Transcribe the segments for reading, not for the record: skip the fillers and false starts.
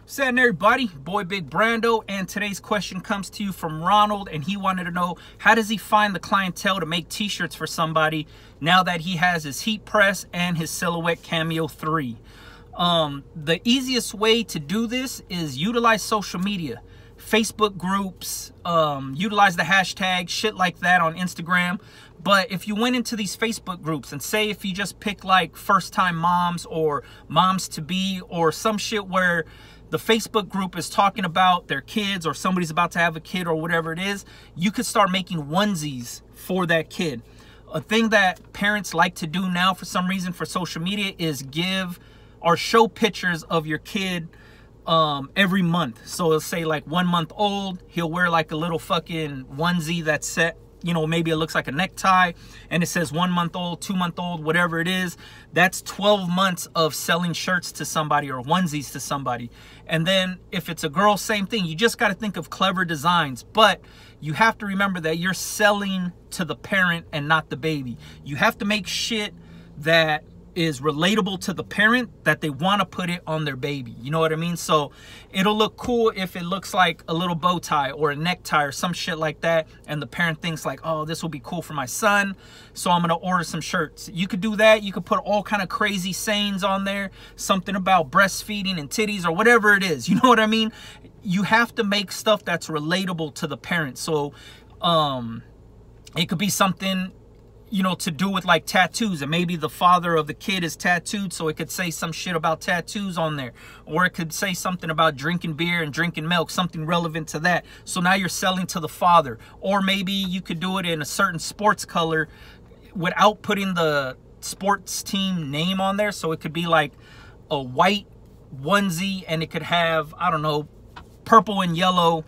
What's happening, everybody? Boy Big Brando, and today's question comes to you from Ronald, and he wanted to know, how does he find the clientele to make t-shirts for somebody now that he has his heat press and his Silhouette Cameo 3? The easiest way to do this is utilize social media, Facebook groups, utilize the hashtag, shit like that on Instagram. But if you went into these Facebook groups and say if you just pick like first-time moms or moms-to-be or some shit where the Facebook group is talking about their kids or somebody's about to have a kid or whatever it is, you could start making onesies for that kid. A thing that parents like to do now for some reason for social media is give or show pictures of your kid every month. So it'll say like 1 month old, he'll wear like a little fucking onesie that's set, you know, maybe it looks like a necktie and it says 1 month old, 2 month old, whatever it is. That's 12 months of selling shirts to somebody or onesies to somebody. And then if it's a girl, same thing. You just got to think of clever designs, but you have to remember that you're selling to the parent and not the baby. You have to make shit that is relatable to the parent, that they want to put it on their baby. You know what I mean? So it'll look cool if it looks like a little bow tie or a necktie or some shit like that, and the parent thinks like, oh, this will be cool for my son, so I'm gonna order some shirts. You could do that. You could put all kind of crazy sayings on there, something about breastfeeding and titties or whatever it is. You know what I mean? You have to make stuff that's relatable to the parent. So it could be something, you know, to do with like tattoos, and maybe the father of the kid is tattooed, so it could say some shit about tattoos on there, or it could say something about drinking beer and drinking milk, something relevant to that. So now you're selling to the father. Or maybe you could do it in a certain sports color without putting the sports team name on there. So it could be like a white onesie and it could have, I don't know, purple and yellow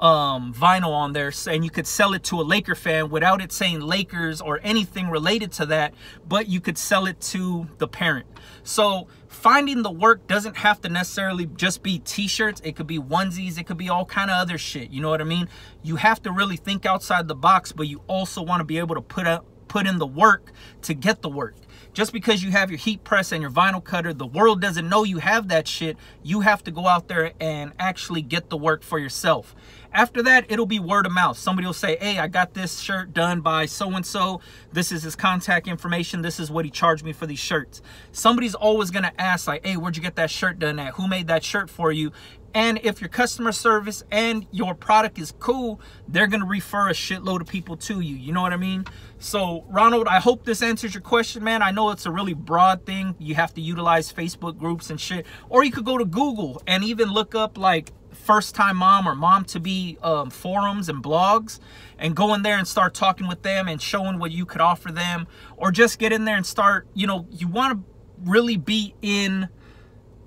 vinyl on there, and you could sell it to a Laker fan without it saying Lakers or anything related to that, but you could sell it to the parent. So finding the work doesn't have to necessarily just be t-shirts. It could be onesies, it could be all kind of other shit. You know what I mean? You have to really think outside the box, but you also want to be able to put in the work to get the work. Just because you have your heat press and your vinyl cutter, the world doesn't know you have that shit. You have to go out there and actually get the work for yourself. After that, it'll be word of mouth. Somebody will say, hey, I got this shirt done by so-and-so. This is his contact information. This is what he charged me for these shirts. Somebody's always going to ask like, hey, where'd you get that shirt done at? Who made that shirt for you? And if your customer service and your product is cool, they're going to refer a shitload of people to you. You know what I mean? So, Ronald, I hope this answers your question, man. I know it's a really broad thing. You have to utilize Facebook groups and shit. Or you could go to Google and even look up like first-time mom or mom-to-be forums and blogs, and go in there and start talking with them and showing what you could offer them. Or just get in there and start, you know, you want to really be in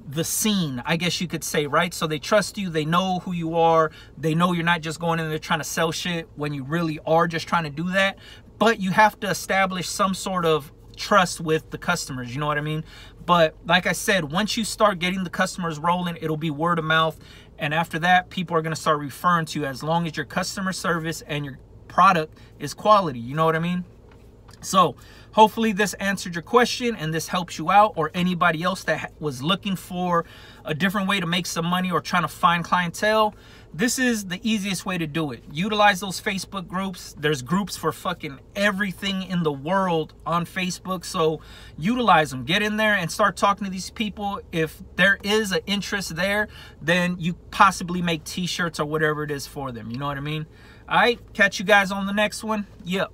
the scene, I guess you could say, right? So they trust you, they know who you are, they know you're not just going in there trying to sell shit when you really are just trying to do that. But you have to establish some sort of trust with the customers, you know what I mean? But like I said, once you start getting the customers rolling, it'll be word of mouth, and after that, people are going to start referring to you, as long as your customer service and your product is quality, you know what I mean? So hopefully this answered your question and this helps you out, or anybody else that was looking for a different way to make some money or trying to find clientele. This is the easiest way to do it. Utilize those Facebook groups. There's groups for fucking everything in the world on Facebook. So utilize them. Get in there and start talking to these people. If there is an interest there, then you possibly make t-shirts or whatever it is for them. You know what I mean? All right, catch you guys on the next one. Yep.